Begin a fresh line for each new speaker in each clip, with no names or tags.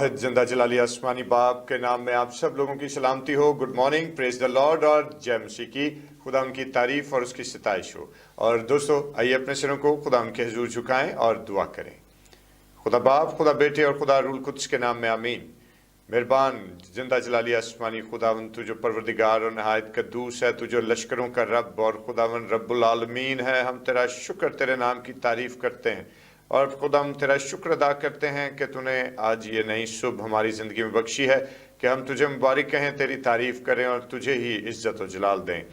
वाहिद जिंदा जलाली आसमानी बाप के नाम में आप सब लोगों की सलामती हो। Good morning, praise the Lord और जय मसीह की। खुदा उनकी तारीफ और उसकी सताइश हो। और दोस्तों, आइए अपने सिरों को खुदा उनके हुजूर झुकाएं और दुआ करें। खुदा बाप, खुदा बेटे और खुदा रूल कुद्स के नाम में आमीन। मेहरबान जिंदा जलाली आसमानी खुदावन, तू जो परवरदिगार और नहायत कद्दूस है, तू जो लश्करों का रब और खुदावन रब्बुल आलमीन है, हम तेरा शुक्र, तेरे नाम की तारीफ करते हैं और खुदा हम तेरा शुक्र अदा करते हैं कि तूने आज ये नई सुबह हमारी ज़िंदगी में बख्शी है कि हम तुझे मुबारक कहें, तेरी तारीफ़ करें और तुझे ही इज़्ज़त और जलाल दें।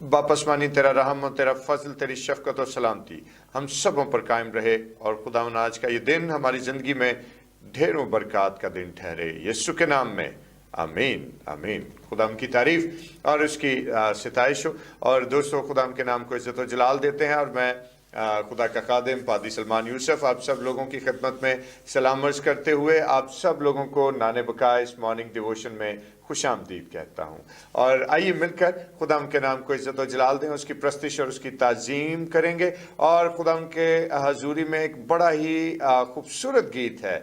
बाप आसमानी, तेरा रहम और तेरा फजल, तेरी शफ़क़त और सलामती हम सबों पर कायम रहे और खुदावन आज का ये दिन हमारी ज़िंदगी में ढेरों बरक़ात का दिन ठहरे, यीशु के नाम में आमीन आमीन। खुदा की तारीफ़ और उसकी सिताइश हो। और दोस्तों, खुदा के नाम को इज़्ज़त और जलाल देते हैं और मैं खुदा का खादिम पादी सलमान यूसुफ आप सब लोगों की खिदमत में सलाम अर्ज़ करते हुए आप सब लोगों को नाने बका इस मॉर्निंग डिवोशन में खुश आमदीद कहता हूँ। और आइए मिलकर खुदा के नाम को इज़्ज़त और जलाल दें, उसकी प्रस्तिश और उसकी ताज़ीम करेंगे। और खुदा के हजूरी में एक बड़ा ही खूबसूरत गीत है,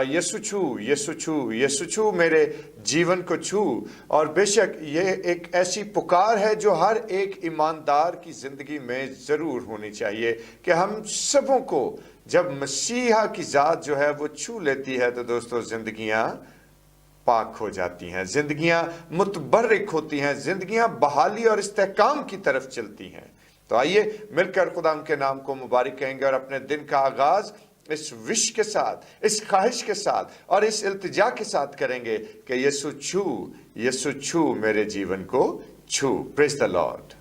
यसु छू यसु छू यसु छू मेरे जीवन को छू। और बेशक ये एक ऐसी पुकार है जो हर एक ईमानदार की ज़िंदगी में ज़रूर होनी चाहिए कि हम सबों को जब मसीहा की ज़ात जो है वो छू लेती है तो दोस्तों ज़िंदगियाँ पाक हो जाती हैं, ज़िंदगियाँ मुतबर्रिक होती हैं, ज़िंदगियाँ बहाली और इस्तेहकाम की तरफ चलती हैं। तो आइए मिलकर खुदा के नाम को मुबारक कहेंगे और अपने दिन का आगाज़ इस विश के साथ, इस ख्वाहिश के साथ और इस इल्तिजा के साथ करेंगे कि यीशु छू मेरे जीवन को छू। Praise the Lord.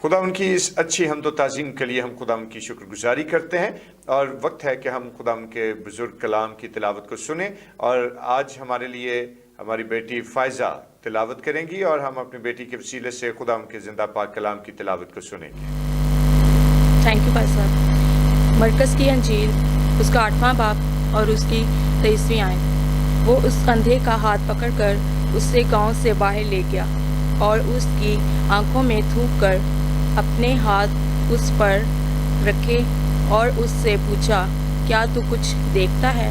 खुदा उनकी इस अच्छी हमदो ताज़ीम के लिए हम खुदा उनकी शुक्रगुजारी करते हैं और वक्त है कि हम खुदा के बुजुर्ग कलाम की तिलावत को सुने। और आज हमारे लिए हमारी बेटी फ़ायज़ा तिलावत करेंगी और हम अपनी बेटी के वसीले से खुदा के ज़िंदा पाक कलाम की तिलावत को सुनेंगे।
थैंक यू भाई साहब। मरकज़ की अंजील उसका 8वां बाब और उसकी 23वीं आयत। वो उस अंधे का हाथ पकड़कर उससे गांव से बाहर ले गया और उसकी आंखों में थूक कर अपने हाथ उस पर रखे और उससे पूछा, क्या तू कुछ देखता है?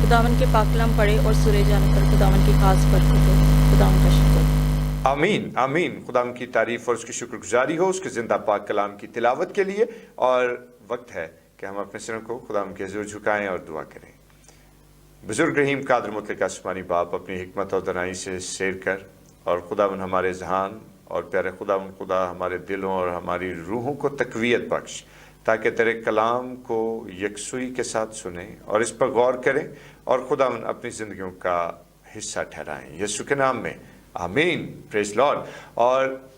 खुदावन के पाक कलाम पढ़े और सुरे जाने पर खुदावन की खास बरकत हो। खुदावन का शुक्र।
आमीन आमीन। खुदा की तारीफ और उसकी शुक्रगुजारी हो उसके ज़िंदा पाक कलाम की तिलावत के लिए। और वक्त है कि हम अपने सिरों को खुदा के हुज़ूर झुकाएं और दुआ करें। बुजुर्ग रहीम कादर मुतलक आसमानी बाप, अपनी हिकमत और दनाई से सैर कर और खुदावन हमारे जहान और प्यारे खुदा हमारे दिलों और हमारी रूहों को तकवीयत बख्श, ताकि तेरे कलाम को यकसुई के साथ सुने और इस पर गौर करें और खुदावन अपनी ज़िंदगियों का हिस्सा ठहराएं। यीशु के नाम में आमीन। Praise Lord. और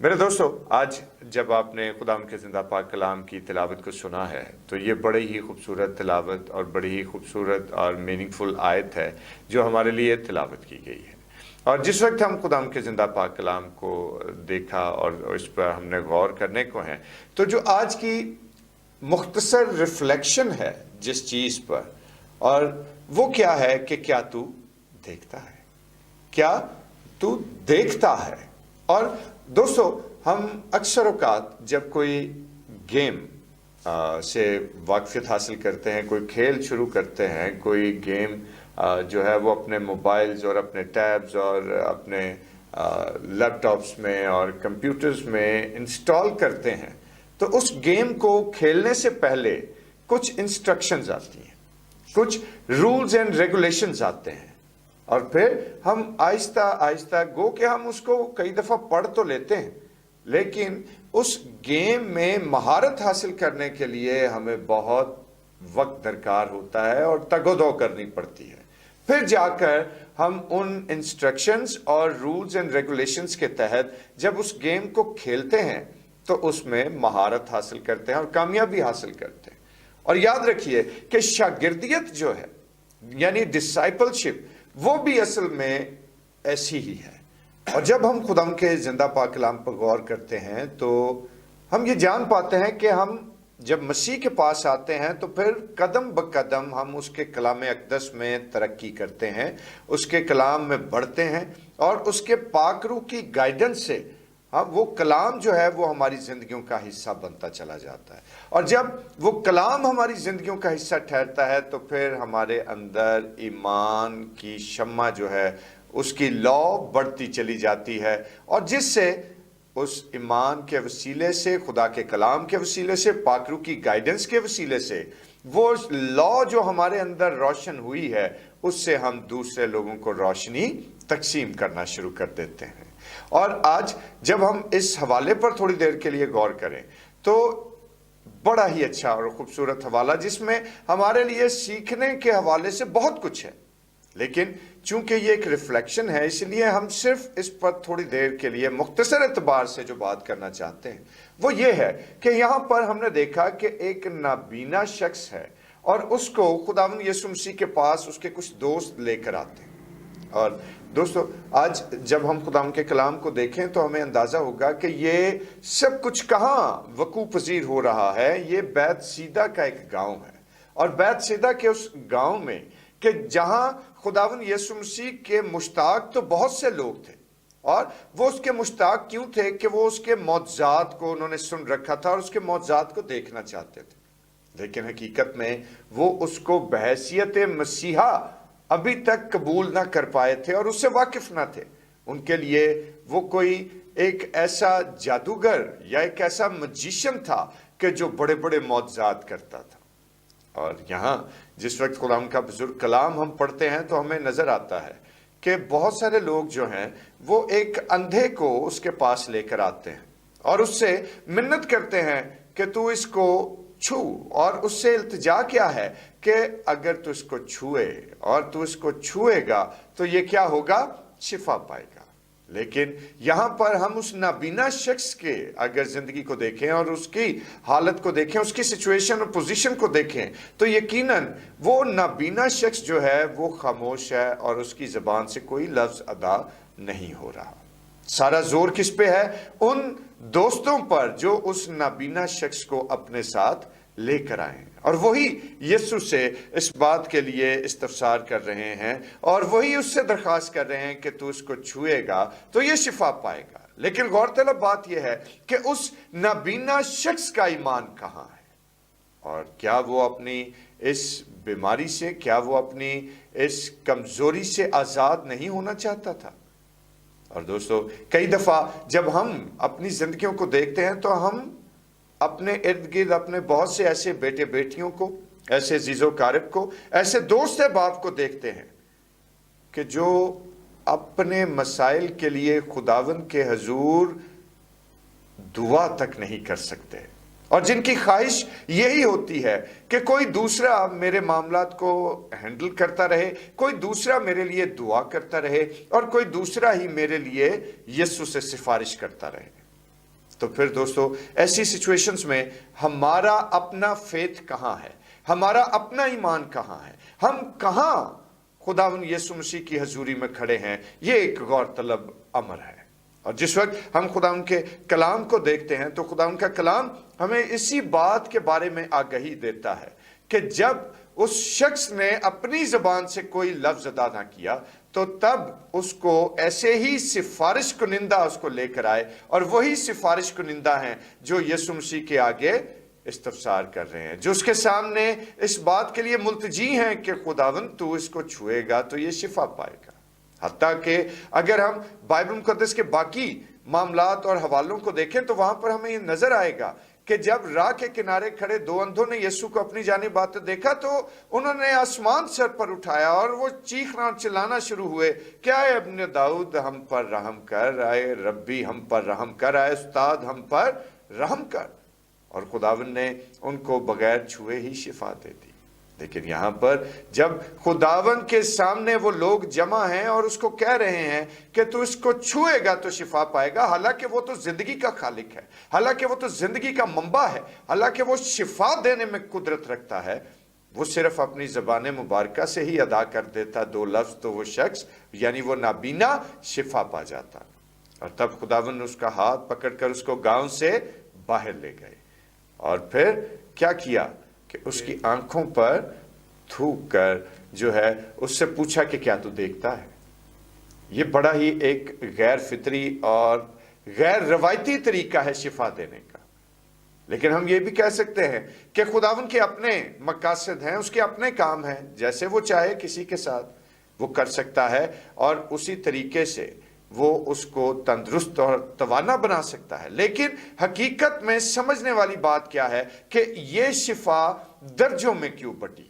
मेरे दोस्तों, आज जब आपने खुदा के ज़िंदा पाक कलाम की तिलावत को सुना है तो ये बड़ी ही खूबसूरत तिलावत और बड़ी ही खूबसूरत और मीनिंगफुल आयत है जो हमारे लिए तिलावत की गई है। और जिस वक्त हम खुदा के ज़िंदा पाक कलाम को देखा और इस पर हमने गौर करने को है, तो जो आज की मुख्तसर रिफ्लेक्शन है जिस चीज़ पर, और वो क्या है कि क्या तू देखता है, क्या तू देखता है। और दोस्तों, हम अक्सर औकात जब कोई गेम से वाक़फ़ियत हासिल करते हैं, कोई खेल शुरू करते हैं, कोई गेम जो है वो अपने मोबाइल्स और अपने टैब्स और अपने लैपटॉप्स में और कंप्यूटर्स में इंस्टॉल करते हैं, तो उस गेम को खेलने से पहले कुछ इंस्ट्रक्शंस आती हैं, कुछ रूल्स एंड रेगुलेशंस आते हैं, और फिर हम आहिस्ता आहिस्ता गो के हम उसको कई दफ़ा पढ़ तो लेते हैं, लेकिन उस गेम में महारत हासिल करने के लिए हमें बहुत वक्त दरकार होता है और तगोदो करनी पड़ती है। फिर जाकर हम उन इंस्ट्रक्शंस और रूल्स एंड रेगुलेशंस के तहत जब उस गेम को खेलते हैं तो उसमें महारत हासिल करते हैं और कामयाबी हासिल करते हैं। और याद रखिए कि शागिर्दियत जो है, यानी डिसाइपलशिप, वो भी असल में ऐसी ही है। और जब हम खुदा के ज़िंदा पाक कलाम पर गौर करते हैं तो हम ये जान पाते हैं कि हम जब मसीह के पास आते हैं तो फिर कदम ब कदम हम उसके कलाम अक़दस में तरक्की करते हैं, उसके कलाम में बढ़ते हैं और उसके पाक रूह की गाइडेंस से हम वो कलाम जो है वो हमारी ज़िंदगियों का हिस्सा बनता चला जाता है। और जब वो कलाम हमारी ज़िंदगियों का हिस्सा ठहरता है तो फिर हमारे अंदर ईमान की शम्मा जो है उसकी लौ बढ़ती चली जाती है, और जिससे उस ईमान के वसीले से, खुदा के कलाम के वसीले से, पाक रूह की गाइडेंस के वसीले से वो लौ जो हमारे अंदर रोशन हुई है उससे हम दूसरे लोगों को रोशनी तकसीम करना शुरू कर देते हैं। और आज जब हम इस हवाले पर थोड़ी देर के लिए गौर करें तो बड़ा ही अच्छा और खूबसूरत हवाला, जिसमें हमारे लिए सीखने के हवाले से बहुत कुछ है, लेकिन चूंकि ये एक रिफ्लेक्शन है इसलिए हम सिर्फ इस पर थोड़ी देर के लिए मुख्तसर एतबार से जो बात करना चाहते हैं वो ये है कि यहाँ पर हमने देखा कि एक नाबीना शख्स है और उसको खुदावंद यीशु मसीह के पास उसके कुछ दोस्त लेकर आते हैं। और दोस्तों, आज जब हम खुदावंद के कलाम को देखें तो हमें अंदाज़ा होगा कि ये सब कुछ कहाँ वकूफ़ पज़ीर हो रहा है। ये बैतसीदा का एक गाँव है, और बैतसीदा के उस गाँव में कि जहाँ खुदावंद यीशु मसीह के मुश्ताक तो बहुत से लोग थे, और वो उसके मुश्ताक क्यों थे कि वो उसके मौजज़ात को उन्होंने सुन रखा था और उसके मौजज़ात को देखना चाहते थे, लेकिन हकीकत में वो उसको बहैसियत मसीहा अभी तक कबूल ना कर पाए थे और उससे वाकिफ ना थे। उनके लिए वो कोई एक ऐसा जादूगर या एक ऐसा मजिशियन था कि जो बड़े बड़े मौजज़ात करता था। और यहाँ जिस वक्त खुदा का बुजुर्ग कलाम हम पढ़ते हैं तो हमें नज़र आता है कि बहुत सारे लोग जो हैं वो एक अंधे को उसके पास लेकर आते हैं और उससे मिन्नत करते हैं कि तू इसको छू, और उससे इल्तिजा क्या है कि अगर तू इसको छुए और तू इसको छुएगा तो ये क्या होगा, शिफा पाएगा। लेकिन यहाँ पर हम उस नाबीना शख्स के अगर जिंदगी को देखें और उसकी हालत को देखें, उसकी सिचुएशन और पोजीशन को देखें, तो यकीनन वो नाबीना शख्स जो है वो खामोश है और उसकी ज़बान से कोई लफ्ज़ अदा नहीं हो रहा। सारा जोर किस पे है? उन दोस्तों पर जो उस नाबीना शख्स को अपने साथ लेकर आए, और वही यीशु से इस बात के लिए इस्तफसार कर रहे हैं और वही उससे दरखास्त कर रहे हैं कि तू इसको छुएगा तो ये शिफा पाएगा। लेकिन गौरतलब बात यह है कि उस नाबीना शख्स का ईमान कहाँ है, और क्या वो अपनी इस बीमारी से, क्या वो अपनी इस कमजोरी से आजाद नहीं होना चाहता था? और दोस्तों, कई दफा जब हम अपनी जिंदगियों को देखते हैं तो हम अपने इर्द गिर्द अपने बहुत से ऐसे बेटे बेटियों को, ऐसे जीजो कारब को, ऐसे दोस्त बाप को देखते हैं कि जो अपने मसाइल के लिए खुदावन के हजूर दुआ तक नहीं कर सकते, और जिनकी ख्वाहिश यही होती है कि कोई दूसरा मेरे मामलात को हैंडल करता रहे, कोई दूसरा मेरे लिए दुआ करता रहे, और कोई दूसरा ही मेरे लिए यीशु से सिफारिश करता रहे। तो फिर दोस्तों, ऐसी सिचुएशंस में हमारा अपना फेथ कहाँ है, हमारा अपना ईमान कहाँ है, हम कहाँ खुदावन यीशु मसीह की हजूरी में खड़े हैं, ये एक गौरतलब अमर है। और जिस वक्त हम खुदावन के कलाम को देखते हैं तो खुदावन का कलाम हमें इसी बात के बारे में आगाही देता है कि जब उस शख्स ने अपनी जबान से कोई लफ्ज अदा ना किया तो तब उसको ऐसे ही सिफारिश कुनिंदा उसको लेकर आए, और वही सिफारिश कुनिंदा हैं जो यीशु मसीह के आगे इस्तफसार कर रहे हैं, जो उसके सामने इस बात के लिए मुल्तजी हैं कि खुदावन तू इसको छुएगा तो ये शिफा पाएगा। हत्ता कि अगर हम बाइबल मुकद्दस के बाकी मामलात और हवालों को देखें तो वहां पर हमें ये नजर आएगा कि जब राह के किनारे खड़े दो अंधों ने यीशु को अपनी जानिब आते देखा तो उन्होंने आसमान सर पर उठाया और वो चीखना और चिल्लाना शुरू हुए, क्या है इब्ने दाऊद हम पर रहम कर, आए रब्बी हम पर रहम कर, आए उस्ताद हम पर रहम कर। और खुदावन ने उनको बगैर छुए ही शिफा दे दी। लेकिन यहाँ पर जब खुदावन के सामने वो लोग जमा हैं और उसको कह रहे हैं कि तू इसको छुएगा तो शिफा पाएगा, हालांकि वो तो जिंदगी का खालिक है, हालांकि वो तो जिंदगी का मंबा है, हालांकि वो शिफा देने में कुदरत रखता है, वो सिर्फ अपनी ज़बान मुबारका से ही अदा कर देता दो लफ्ज तो वो शख्स यानी वो नाबीना शिफा पा जाता। और तब खुदावन ने उसका हाथ पकड़कर उसको गांव से बाहर ले गए और फिर क्या किया कि उसकी आंखों पर थूक कर जो है उससे पूछा कि क्या तू देखता है। ये बड़ा ही एक गैर फितरी और गैर रवायती तरीका है शिफा देने का, लेकिन हम ये भी कह सकते हैं कि खुदावन के अपने मकासद हैं, उसके अपने काम हैं, जैसे वो चाहे किसी के साथ वो कर सकता है और उसी तरीके से वो उसको तंदुरुस्त और तवाना बना सकता है। लेकिन हकीकत में समझने वाली बात क्या है कि ये शिफा दर्जों में क्यों बटी,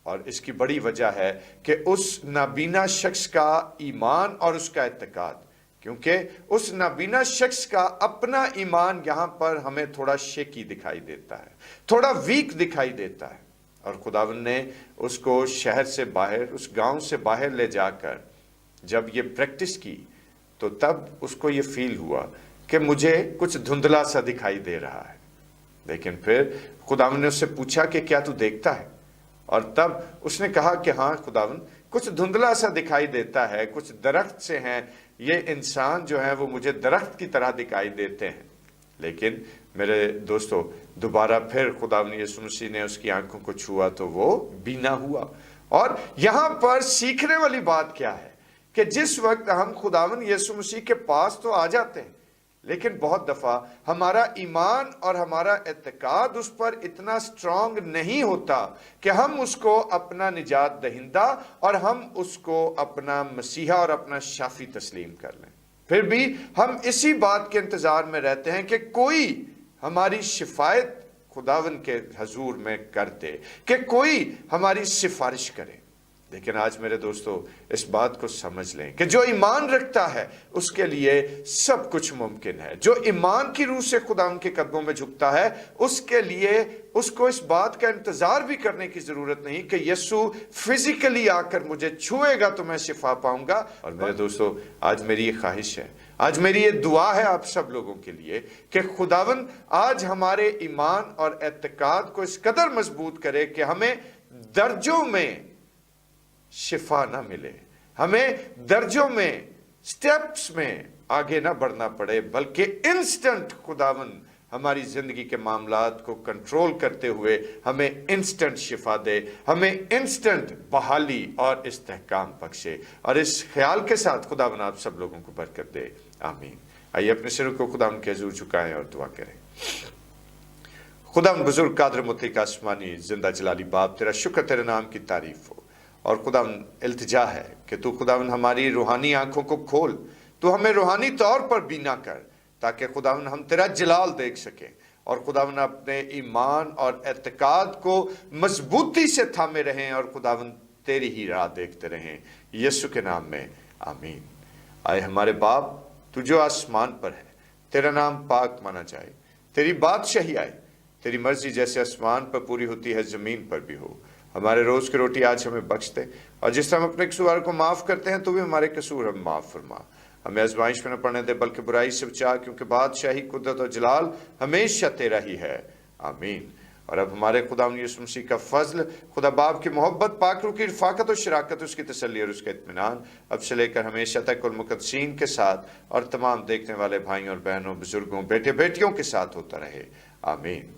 और इसकी बड़ी वजह है कि उस नाबीना शख्स का ईमान और उसका इत्तेकाद, क्योंकि उस नाबीना शख्स का अपना ईमान यहाँ पर हमें थोड़ा शेकी दिखाई देता है, थोड़ा वीक दिखाई देता है। और खुदावन ने उसको शहर से बाहर, उस गांव से बाहर ले जाकर जब ये प्रैक्टिस की तो तब उसको ये फील हुआ कि मुझे कुछ धुंधला सा दिखाई दे रहा है। लेकिन फिर खुदावन ने उससे पूछा कि क्या तू देखता है, और तब उसने कहा कि हाँ खुदावन, कुछ धुंधला सा दिखाई देता है, कुछ दरख्त से हैं, ये इंसान जो है वो मुझे दरख्त की तरह दिखाई देते हैं। लेकिन मेरे दोस्तों, दोबारा फिर खुदावन यीशु मसीह ने उसकी आंखों को छुआ तो वो बीना हुआ। और यहाँ पर सीखने वाली बात क्या है कि जिस वक्त हम खुदावन यीशु मसीह के पास तो आ जाते हैं, लेकिन बहुत दफा हमारा ईमान और हमारा एतकाद उस पर इतना स्ट्रांग नहीं होता कि हम उसको अपना निजात दहिंदा और हम उसको अपना मसीहा और अपना शाफी तस्लीम कर लें। फिर भी हम इसी बात के इंतजार में रहते हैं कि कोई हमारी शिफायत खुदावन के हजूर में कर दे, कि कोई हमारी सिफारिश करे। لیکن آج میرے دوستو اس بات کو سمجھ لیں کہ جو ایمان رکھتا ہے اس کے لیے سب کچھ ممکن ہے. جو ایمان کی روح سے خدا ان کے قدموں میں جھکتا ہے اس کے لیے اس کو اس بات کا انتظار بھی کرنے کی ضرورت نہیں کہ یسوع فزیکلی آ کر مجھے چھوئے گا تو میں شفا پاؤں گا. اور میرے دوستو آج میری یہ خواہش ہے, آج میری یہ دعا ہے آپ سب لوگوں کے لیے کہ خداوند آج ہمارے ایمان اور اعتقاد کو اس قدر مضبوط کرے کہ ہمیں درجوں میں شفا نہ ملے, ہمیں درجوں میں سٹیپس میں آگے نہ بڑھنا پڑے, بلکہ انسٹنٹ خداوند ہماری زندگی کے معاملات کو کنٹرول کرتے ہوئے ہمیں انسٹنٹ شفا دے, ہمیں انسٹنٹ بحالی اور استحکام بخشے. اور اس خیال کے ساتھ خداوند آپ سب لوگوں کو برکت دے, آمین. آئیے اپنے سروں کو خداوند کے حضور جھکائیں اور دعا کریں. خداوند بزرگ قادر مطلق آسمانی زندہ جلالی باپ, تیرا شکر, تیرے نام کی تعریف ہو. اور خداوند التجا ہے کہ تو خداوند ہماری روحانی آنکھوں کو کھول, تو ہمیں روحانی طور پر بینا کر, تاکہ خداوند ہم تیرا جلال دیکھ سکیں اور خداوند اپنے ایمان اور اعتقاد کو مضبوطی سے تھامے رہیں اور خداوند تیری ہی راہ دیکھتے رہیں, یسوع کے نام میں آمین. آئے ہمارے باپ تو جو آسمان پر ہے, تیرا نام پاک مانا جائے, تیری بادشاہی آئے, تیری مرضی جیسے آسمان پر پوری ہوتی ہے زمین پر بھی ہو. ہمارے روز کی روٹی آج ہمیں بخش دے, اور جس طرح ہم اپنے قصور کو معاف کرتے ہیں تو بھی ہمارے قصور ہم معاف فرما. ہمیں آزمائش میں نہ پڑنے دے بلکہ برائی سے بچا, کیونکہ بادشاہی, قدرت اور جلال ہمیشہ تیرا ہی ہے, آمین. اور اب ہمارے خدا یسوع مسیح کا فضل, خدا باپ کی محبت, پاک روح کی رفاقت اور شراکت, اس کی تسلی اور اس کا اطمینان اب سے لے کر ہمیشہ تک المقدسین کے ساتھ اور تمام دیکھنے والے بھائیوں اور بہنوں, بزرگوں, بیٹے بیٹیوں کے ساتھ ہوتا رہے, آمین.